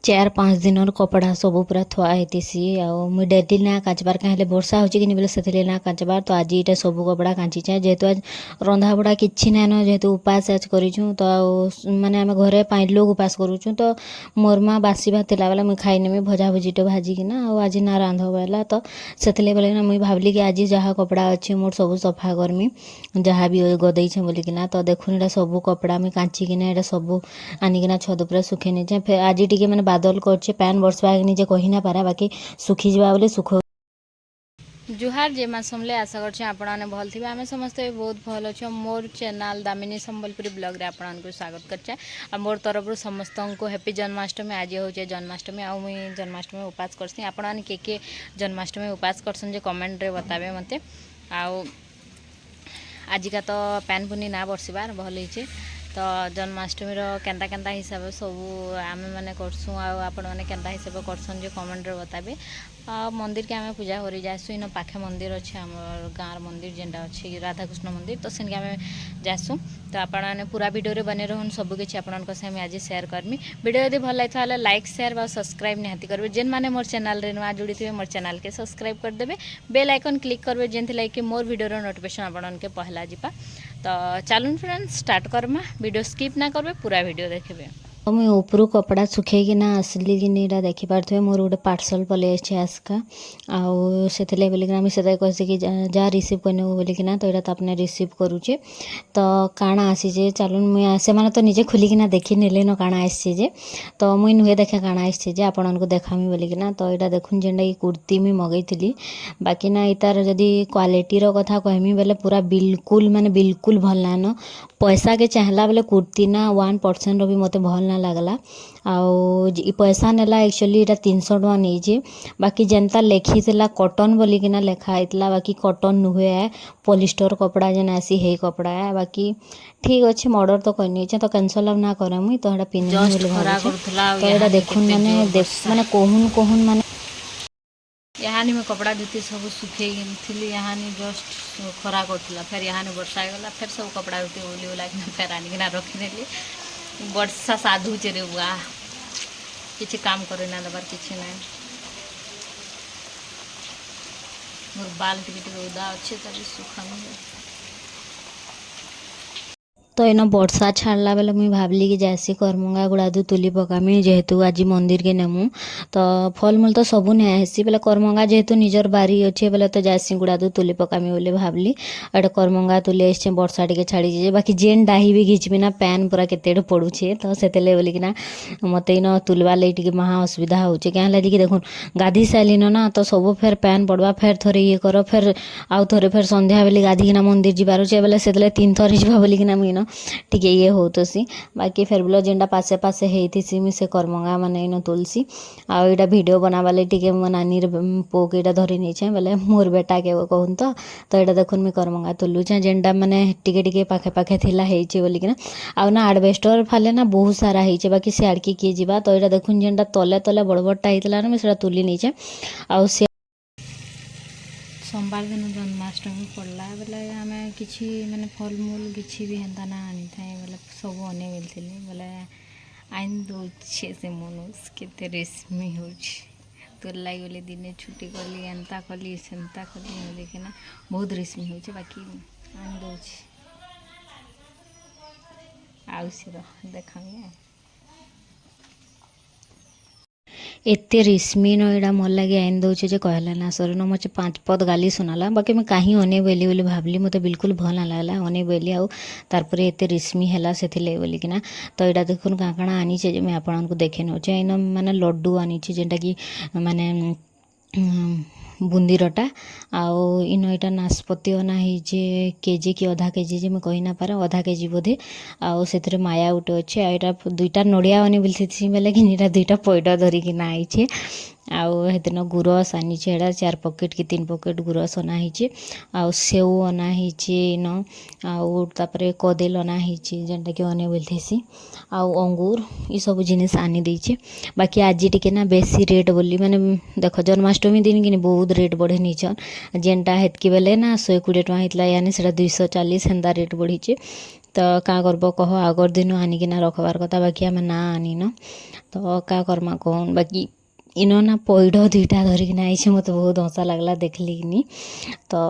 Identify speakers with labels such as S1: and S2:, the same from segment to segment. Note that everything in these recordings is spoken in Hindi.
S1: 4-5 दिन कपड़ा सब पूरा थुआसी मुई डेली ना काचबार कहीं वर्षा हो बोले से ना काचबार तो आज ये सब कपड़ा काचिचे जेहेतु आज रंधा बड़ा कि नाइन जेहेतु उपास आज करूँ तो माने आम घरे 5 लोग उपास करूँ तो मोर माँ बासी भात थिला बेला मुई खाईनेमी भजा भुजीटे भाजिकिना आज ना रांध बेला तो से बोले मुई भाविली कि आज जहाँ कपड़ा अच्छे मोर सब सफा करमी जहाँ भी गदेछे बोलिकिना तो देखुन एटा सब कपड़ा मुई काचिकिना एटा सब आनिकिना छद पूरा सुखे नहीं फिर आज टी मैंने बादल कर पैन बर्षा निजे कही ना पारा बाकी सुखी जा बोले सुख जुहार जे माँ समले आशा करछे आपण माने भल थिबे आमे समस्ते बहुत भल अच्छे मोर चैनल दामिनी संबलपुरी ब्लॉग रे आपण को स्वागत करछे आ मोर तरफ समस्त को हैप्पी जन्माष्टमी आज होचे जन्माष्टमी आ मुई जन्माष्टमी उपास करसी आपण माने के जन्माष्टमी उपास करसन जे कमेंट रे बताबे मते आ आज का तो पैन पुनी ना बरसबार भल होइछे तो जन्माष्टमी केन्ता केन्ता हिसाब सब आम मैंने करसूँ आपण मैंने केन्ता हिसाब करसन जो कमेंट रे बताबे मंदिर के आम पूजा करी जासु इन पाखे मंदिर अच्छे आम गाँव मंदिर जेनटा अच्छे राधाकृष्ण मंदिर तो सेनके आम जासु तो आपण मैंने पूरा वीडियो रे बने रहन सबकि आपण आज शेयर करमी वीडियो यदि भल लगे लाइक शेयर और सब्सक्राइब निहाती करेंगे जेन मैंने मोर चैनल रे नुआ जुड़ी थे मोर चैनल के सब्सक्राइब करदेवे बेल आइकन क्लिक करेंगे जेनथि लाइक कि मोर वीडियो नोटिफिकेशन आपण के पहला जीपा तो चलून friends start Karma video skip ना करबे पूरा वीडियो देखबे मुई उपरू कपड़ा सुखेकिना आसली कि नहीं देखी पारे मोर गोटे पार्सल पलि आसका आउ से बोलिकिना मुझे से कहसी कि जा रिसीव करने बोलिकिना तो यहाँ आपने रिसीव करुचे तो काଣା आसीजे चलून मुई से माने तो निजे खुलिकिना देखी नेले न काଣା आसचे जे तो मुई नुहे देखे काଣା आसचे जे आपण को देखामी बोलिकिना तो यहाँ देखुन जेनटा कि कुर्ती मुई मगैली बाकी ना इतार जदि क्वालिटीर कथा कहमी बोले पूरा बिल्कुल माने बिल्कुल भल ना पैसा के चाहला बोले कुर्ती ना 1% भी मते भल ना लगला आउ पैसा नेला एक्चुअली यहाँ 300 टका नहीं बाकी जेनता लिखी कॉटन बोलिकिना लेखा होता बाकी कॉटन नुहे पॉलिस्टर कपड़ा जेन आसी हे कपड़ा है बाकी ठीक अच्छे मर्डर तो करनी तो कैंसल अब ना करा मुई तो पिन्ह तो यहाँ देखुन माने माने कहून माने यहाँ मैं कपड़ा धुती सब सुखे थी यहाँ जस्ट खरा करूला फिर यहाँ वर्षा गला फिर सब कपड़ा धुती ओली ओला फिर आनिकिना रखिदेली वर्षा साधु रे बुआ किसी काम करे ना दबार किसी ना मोर बाल टिके उदा अच्छे तभी सुखा तो इन वर्षा छाड़ला बेले मुई भावली कि जैसी करमंगा गुड़ा दू तुली पकामी जेहेतु आज मंदिर के नेमु तो फलमूल तो सबू नहीं आसी बेले करमंगा जेहेतु निजर बारी अच्छे बेले तो जैसी गुड़ा दू तुली पकामी बोले भावली एटे करमंगा तुली आसे वर्षा टे छाड़ी बाकी जेन डाही भी घिचबी ना पैन पूरा केते पड़ुछे तो से बोलिकिना मत इन तुलवा लगे महा असुविधा हो क्या कि देखुन गाधी सारिन ना तो सब फेर पैन पड़वा फेर थोड़े ये कर फेर आउ थे फेर संध्या बेले गाधिकिना मंदिर जीवार अच्छे बेले से 3 थर जा बोलिकिना मुई टिके ये होतसी बाकी फेर बोलो जेनटा पासे पासे हेइथिसी मि से करमंगा माने इन तुलसी आ एटा वीडियो बनावाले टिके मो नानी रे पोक एटा धरि नै छै बोले मोर बेटा के कहून तो एटा देखुन मि करमंगा तुलु छै जेनटा माने टिके टिके पाखे पाखे थिला हेइ छै बोलिकिना आ ना एडवेस्टर फाले ना बहुत सारा हेइ छै बाकी से आड़की के जीवा तो एटा देखुन जेनटा तले तले बड़ बड़टा हेइतला ना मि सेटा तुली नै छै आ से सोमवार दिन जन्माष्टमी पड़ला बोले आम कि मैंने फलमूल किसी भी हेन्ता ना आनी था बोले सब अने मिलती बोले आईन दौचे से मनुष केते रेशमी हो तोर लगे बोले दिने छुट्टी कली एंता कली सेन्ता कली बोलिकिना बहुत रेशमी हो बाकी आईन दौचे आउसी देखामी एते रेशमी नईड़ा मोर लगे आईन दौचे जे कहला ना सर न मुझे 5 पद गाली सुनाला बाकी मैं कहीं अने बेली बोली भावली मत बिल्कुल भल ना लगला अने बेली आउ तारपर एते रेशमी है से बोलिकिना तो यहाँ देखुन काँ काଣା आनी मैं आपन को देखे नौचे इन माने लड्डू आनी जेनटा कि माने बुंदीरटा आउ इन यहाँ नाशपति अना है केजी कि आधा केजी जे मैं कही ना पारे आधा केजी बोधे आउ से माया गोटे अच्छे यहाँ 2टा नड़िया अने बोलती बेले कि 2टा पैड धरिकी ना आईचे आउ हेदिन गुरस आनी एटा 4 पकेट कि 3 पकेट गुरस अना है आउ सेव अना है इन आउ तापरे कदेल अना है जेनटा कि अने बोलथेसी आउ अंगूर ये सब जिनिस आनी देछे बाकी आज टिके ना बेसी रेट बोली माने देख जन्माष्टमी दिन कि बहुत रेट बढ़े नीचन जेनटा हेतकी बेले ना 120 टका होता यानी से 240 हेन्दा रेट बढ़ीचे तो क्या करब कह आगर दिन आनिकिना रखबार कथा बाकी आम ना आनिन तो क्या करमा कौन बाकी इनो ना पैड दुईटा धरिकिना आइछे मत बहुत हंसा लगला देखलिनी तो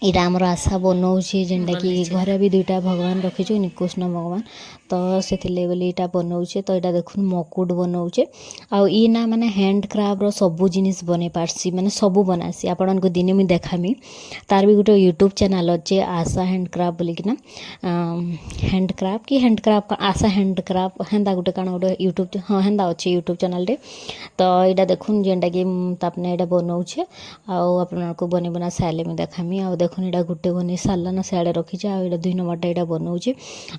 S1: इटा आमर आशा बनाऊे जेनटा कि घरे भी दुईटा भगवान रखीचु कृष्ण भगवान तो से बोली इटा बनाऊे तो यहाँ देखुन मकुट बनाऊे आउ ई ना माने हैंड क्राफ्ट सबू जिनिस बनै पार्सी माने सबू बनासी आपण को दिने मुझे देखामी तार भी गोटे यूट्यूब चैनल अच्छे आशा हैंड क्राफ्ट बोलिकिना हैंड क्राफ्ट कि हैंड क्राफ्ट आशा हैंड क्राफ्ट हेन्दा गोटे काण गोटे यूट्यूब हाँ हेन्दा अच्छे यूट्यूब चैनल टे तो यहाँ देखुन जेनटा कि तापने यहाँ बनाऊे आपको बने बना सारे मुझे देखामी आ देखुन यहाँ गोटे बन सारा ना सियाड़े रखीचे आ दुई नंबरटा यहाँ बनाऊे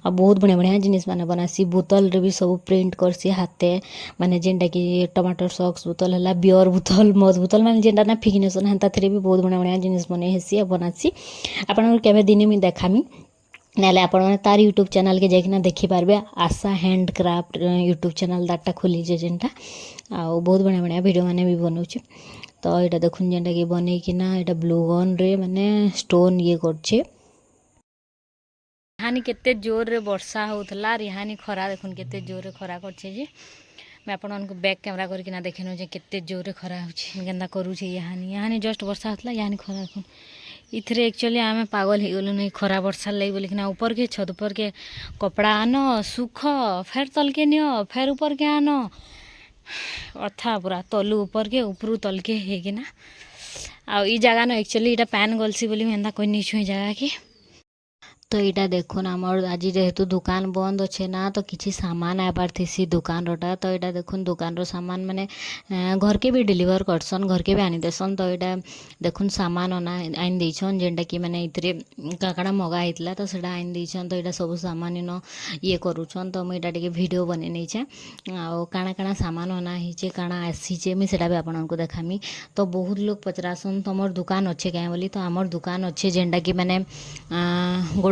S1: आ बहुत बढ़िया बढ़िया जिनिस मैंने बनासी बोतल रे भी सब प्रिंट करसी हाथे माने जेनटा कि टमाटर सॉक्स बोतल है बियर बोतल मद बोतल माने जेनटा ना फिकनेसन हेन्ता थी भी बहुत बढ़िया बढ़िया जिनिस बने हेसी बनासी आपन केवे दिने मुझे देखामी नाले आपण मैंने तार यूट्यूब चैनल के जाकिना देखिपारे Asha hand craft YouTube channel दाटा खोलीचे जेनटा आ बहुत बढ़िया बढ़िया वीडियो मैंने भी बनाऊे तो यहाँ देखुन जेनटा कि बनईकिना यहाँ ब्लू गन रे माने स्टोन ये करछे इहानी केते जोर रे वर्षा होउथला और इहानी खरा देखुन केते जोर रे खरा करछे जे मैं आपण को बैक कैमरा करकिना देखनो जे केते जोर रे खरा होछि गेंदा करूछे इहानी जस्ट वर्षा होतला इहानी खरा देखुन इथरे एक्चुअली आमे पागल हो गलु नहीं खरा वर्षा लगी बोलिकिना ऊपर के छत ऊपर के कपड़ा आनो सुख फेर तल के नियो फेर ऊपर के आनो अथा पूरा तलु ऊपर के ऊपरू तल के हेगिना आ ई जगह न एक्चुअली इटा पैन गलसी बोली एंदा कोई नहीं छुई जगह की तो यहाँ देखुन आमर आज जेहेतु दुकान बंद अच्छे ना तो किसी सामान आबार थी दुकान रोटा तो यहाँ देखुन दुकान रो सामान माने घर के भी डिलीवर करसन घर के भी आनी देसन तो यहाँ देखुन सामान अना आइन देछन जेनटा कि माने इतरे काकड़ा मगा होता तो सेटा आइन देछन तो यहाँ सब सामान इन ये करूछन तो मुझे टे वीडियो बने नहींचे आउ काଣା काଣା सामान अना होचे काଣା आसीचे मुझे सेटा भी आपको देखामी तो बहुत लोग पचरासन तुमर दुकान अच्छे क्या बोली तो आमर दुकान अच्छे जेनटा कि माने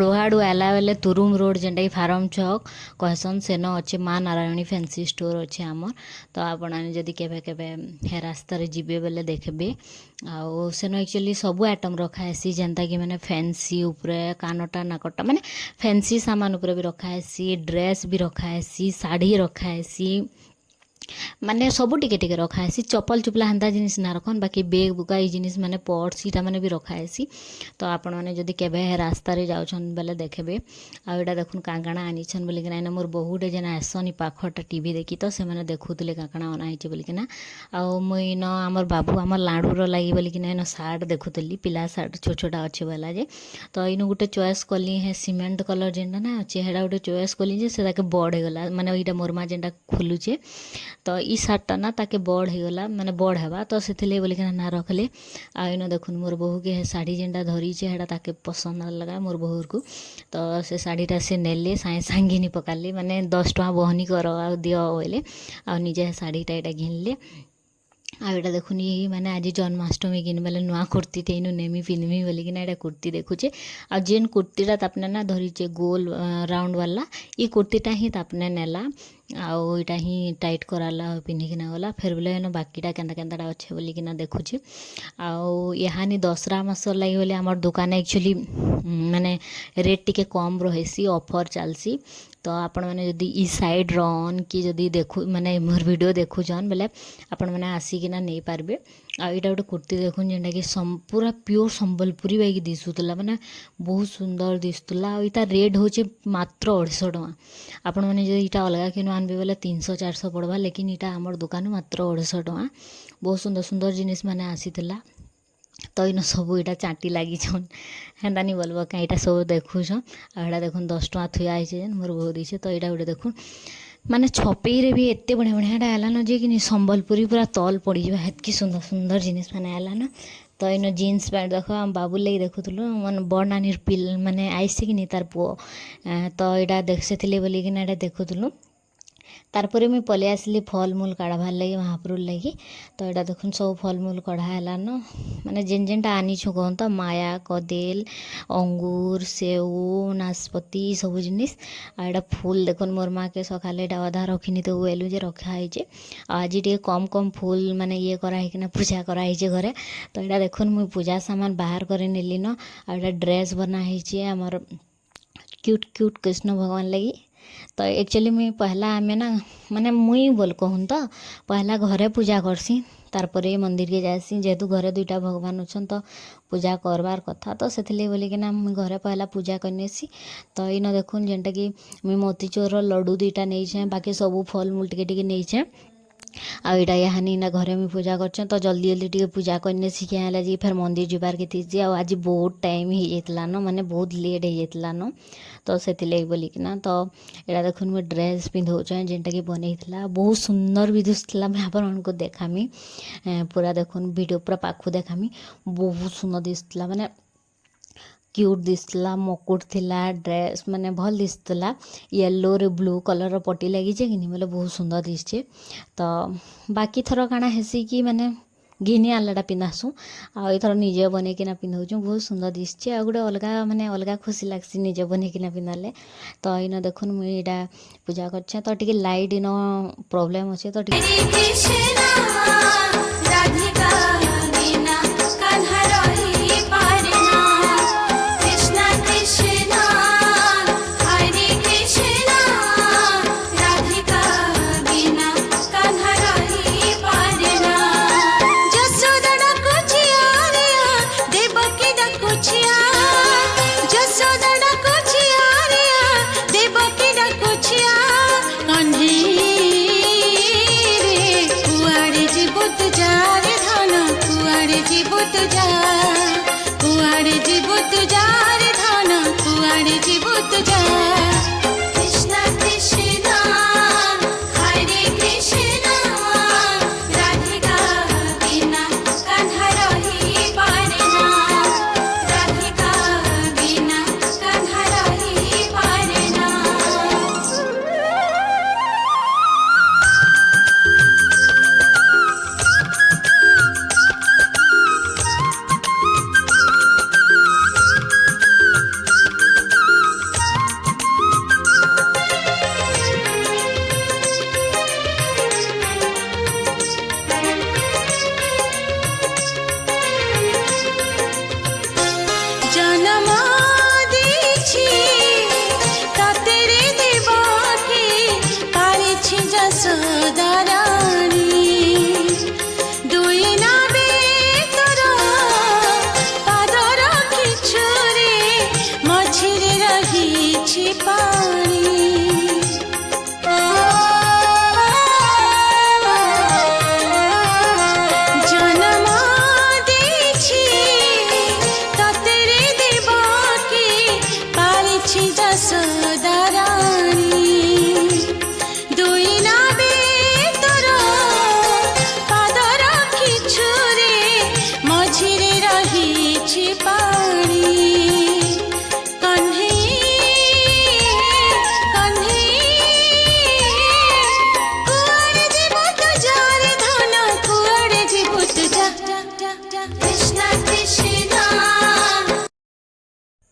S1: गोड़हाड़ू आला बेले तुरुम रोड जेनटा कि फार्म चौक कहसन सेन अच्छे माँ नारायणी फैंसी स्टोर अच्छे आमर तो आपण जदि केबे केबे हे रास्ता रे जिबे बेले देखबे आउ सेन एक्चुअली सब आइटम रखाहेसी जेनता कि माने फैंसी उपरे कानटा नाकटा माने फैंसी सामान उपरे भी रखाहेसी ड्रेस भी रखाहेसी साड़ी रखाहेसी माने सबू टिके टिके रखाहेसी चप्पल चुपला हेन्ता जिनिस ना रखन बाकी बेग बुका ई जिनिस माने पर्स इटा माने भी रखाहेसी तो आपण माने जदि केबे रास्ता रे जाउछन बेले देखबे आ एटा देखुन कांगणा आनिछन बोली किना मोर बहुटे जेना आसनी पाखटा टीवी देखी तो से माने देखुतले कांगणा अना हिचे बोली किना आ मुई न हमर बाबू हमर लाडूर लागि बोली किना न सार्ट देखुतली पिला सार्ट छोट छोटा अच्छे वाला जे तो इनु गुटे चॉइस कली है सीमेंट कलर जेनटा ना चेहरा गुटे चॉइस कली जे से ताके बड़ हे गला माने इटा मोरमा जेनटा खोलुचे तो ई सार्टटा ना ताके बड़ हो गला माने बड़ हेबा तो से बोलिकिना ना रखले आ इन देखुन मोर बहू के शाढ़ी जेनटा धरीचे हेटा ताके पसंद लगा मोर बहूर को तो से शाढ़ीटा से नेले साए सांगिनी पकाले माने 10 टका बहनी कर दियो बोले आ निजे शाढ़ीटा एटा घिनले आ एटा देखुन ये माने आज जन्माष्टमी किन बेले नुआ कुर्तीटे इनु नेमी पिनमी बोलिकिना एटा कुर्ती देखुचे आ जेन कुर्तीटा तापने ना धरीचे गोल राउंड वाला ये कुर्तीटा ही तापने नेला आउ इटा ही टाइट कराला पिन्धिकिना गला फिर बोले न बाकीटा केन्ता केन्ताटा अच्छे बोलिकिना देखुचे आउ यहानी दसरा मास लगी बोले आमर दुकान एक्चुअली माने रेट टिके कम रहेसी ऑफर चलसी तो आपण मैंने जदि ई साइड रन कि जदि देखु माने मोर वीडियो देखुछन बोले आपण मैंने आसिकिना नहीं पारबे आ इटा गोटे कुर्ती देखुन जेनटा कि पूरा प्योर संबलपुरी बाई दिशुतला माने बहुत सुंदर दिशुतला इता रेट होचे मात्र 250 टका आपण मैंने जदि इटा अलगा किनो आनबे बोले 300-400 पड़वा लेकिन इटा हमर दुकान मात्र 250 टका बहुत सुंदर सुंदर जिनिस माने आसीतला तो इन सब इटा चाटी लगी छन हेन्ता नहीं बोलबो कहीं इटा सब देखुछन आ देखुन 10 टका थुआ आइछे मोर बहुत दिसे तो इटा गोटे देखुन माने छपेई रे भी एत्ते बढ़िया बढ़िया आला न जे कि संबलपुरी पूरा तल पड़ी जावा हेतकी सुंदर सुंदर जिनिस माने आला न तो इन जीन्स पैंट देख हम बाबू लगी देखुलु मन बड़ नानी पिल माने आइसे कि नहीं तार पुओ तो इटा देख से बोली कि इटा देखुलु तारपरे मुई पलि आसली फल मूल काढ़ाबार लगी महाप्रभु लगी तो यहाँ देखुन सब फल मूल कढ़ाला न माने जेन जेनटा आनीछु कहन तो माया कदेल अंगूर सेव नाशपति सब जिनिस आ एटा फूल देखुन मोर माँ के सकाले एटा अधा रखिनी तो एलु जे रखाई आज टे कम कम फूल माने ये कराइकिना पूजा कराई घरे तो यहाँ देखुन मुई पूजा सामान बाहर कर नेली न आ ड्रेस बना आमर क्यूट क्यूट कृष्ण भगवान लगी। तो एक्चुअली मुई पहला आमे ना माने मुई बोल कहूँ तो पहला घरे पूजा करसी तार ପରେ मंदिर के जासी जेहेतु घरे दुईटा भगवान अच्छन तो पूजा करबार कथा तो से बोलिकिना मुई घरे पहला पूजा करनेसी। तो इन देखुन जेनटा कि मुई मोतीचूर लड्डू दुईटा नहीं बाकी सब फल मूल टिके नहीं आ इटा याहानी ना घरे मुई पूजा करछे तो जल्दी जल्दी टिके पूजा करने सीखे आला जी फिर मंदिर जीवार के थी आ आज बहुत टाइम हो जाता न माने बहुत लेट हो जाता न तो से बोलिकिना तो यहाँ देखुन मुझे ड्रेस पिंधौचे जेनटा कि बनईला बहुत सुंदर भी दिखला मैं आपण को देखामी पूरा देखुन वीडियो पूरा पाखु देखामी बहुत सुंदर दिखला माने क्यूट दिसला मकुट थिला ड्रेस माने भल दिसला येलो रे ब्लू कलर पट्टी लगी कि नहीं बोले बहुत सुंदर दिशे। तो बाकी थर काଣା हेसी कि माने घिनी आनलाटा पिंधासु आथर निजे बनईकिना पिंधौछु बहुत सुंदर दिशे आ गोटे अलग माने अलग खुशी लगसी निजे बनईकिना पिंधाले। तो इन देखुन मुई इटा पूजा करछे तो टिके लाइट इन प्रॉब्लम अच्छे तो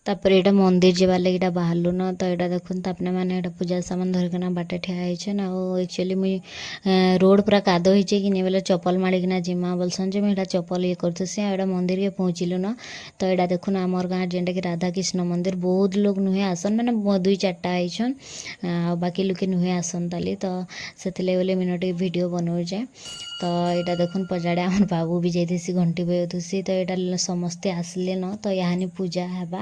S1: तापर यहाँ मंदिर जावार लगे बाहरलु न तो यहाँ देखुन तापने मैंने यहाँ पूजा सामान धरिकिना बाटे ठिया होइछन आ एक्चुअली मुई रोड पूरा कादो होइछे कि नहीं बोले चप्पल माड़िकिना जिमा बोलसन जे मुई चप्पल ये करथसी यहाँ मंदिर के पहुँचलु न तो यहाँ देखुन आमर गाँव जेनटा कि राधा कृष्ण मंदिर बहुत लोग नुहे आसन मैंने दुई चार्टा आइछन बाकी लोग नुहे आसन ताली तो से बोले मिनट वीडियो बनाऊे। तो यहाँ देखुन पजाड़े आम बाबू भी जाइसी घंटी बजाउसी तो यहाँ समस्ते आसले न तो यहाँ पूजा हेबा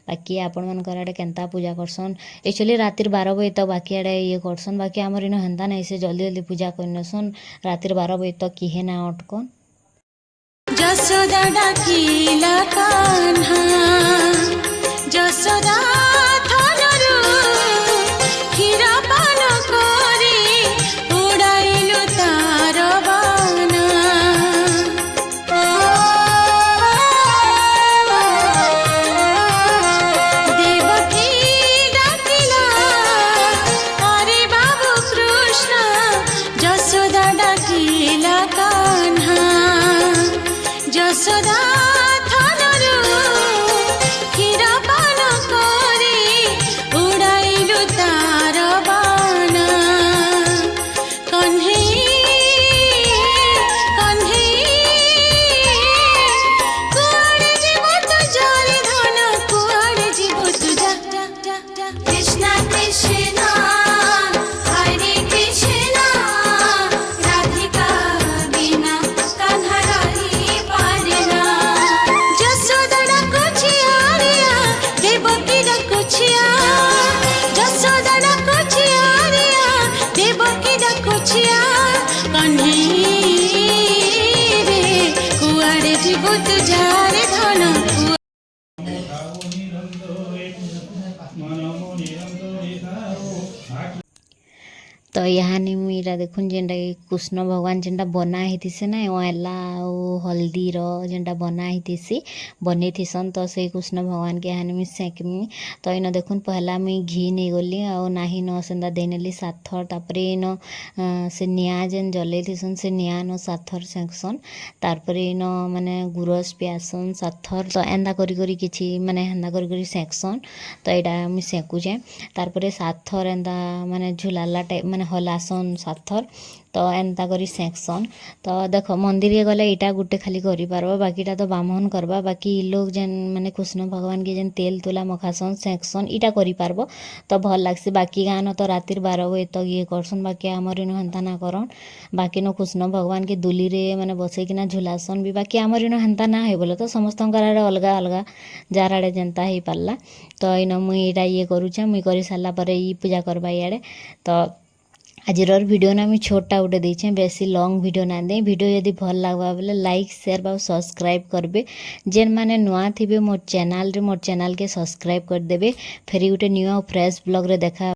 S1: बाकी आपण मानकर आड़े केन्ता पूजा करसन एक्चुअली रातिर 12 बजे तक बाकी आड़े ये करसन बाकी आमर इन हेन्ता नहीं से जल्दी जल्दी पूजा करनसन रातिर 12 बजे तक किहे ना अटकन
S2: जसोदा डाकिला कान्हा जसोदा थनरु खीरा पान करी उड़ाइलु तार बाना देवकी डाकिला अरे बाबू कृष्ण जसोदा डाकिला कान्हा जसोदा थनरु खीरा पान करी उड़ाइलु तार बाना कन्हैया कुआड़े जीव तु जारे धन कुआड़े जीव तु जा
S1: याहानी मुई इटा देखुन जेनटा कि कृष्ण भगवान जेनटा बना हेतिसे ना अँला आउ हल्दीर जेनटा बना हेतिसी बनै थिसन तो से कृष्ण भगवान के याहानी मुई सेंकमी तो इन देखुन पहला मुई घी नहीं गली आउ नाही न सेंदा देनेली साथर तापरे इन से निया जेन जले थिसन से निया न साथर सेंकसन तारपरे इन माने गुरस पियासन साथर तो एंदा करी करी किछि माने हेंदा करी करी सेंकसन तो एटा मुई सेंकुचे तारपरे साथर एंदा माने झुलाला टाइप माने हलासन साथर तो एंता करी सेंकसन तो देख मंदिर के गले इटा गुटे खाली करि पारबो बाकीटा तो बामन करबा बाकी इ लोग जेन माने कृष्ण भगवान के जेन तेल तुला मखासन सेंकसन इटा करि पारबो तो भल लागसी बाकी गान तो रातिर 12 बजे तक ये करसन बाकी हमर इनो हेंता ना करन बाकी नो कृष्ण भगवान के दुली रे माने बसै किना झुलासन भी बाकी हमर इनो हेंता ना हे बोले तो समस्तंकर आड़े अलगा अलगा जार आड़े जेंता हे पारला तो इन मुई इटा ये करूचे मुई करि सारला परे ई पूजा करबा इआड़े तो आजिर वीडियो ना मुझे छोटा गोटे देछे बेसी लॉन्ग वीडियो ना दे वीडियो यदि भल लागबा बोले लाइक शेयर और सब्सक्राइब करबे जेन माने नुआ थिबे मोर चैनल के सब्सक्राइब कर देबे फेरी गोटे न्यू फ्रेश ब्लॉग रे देखा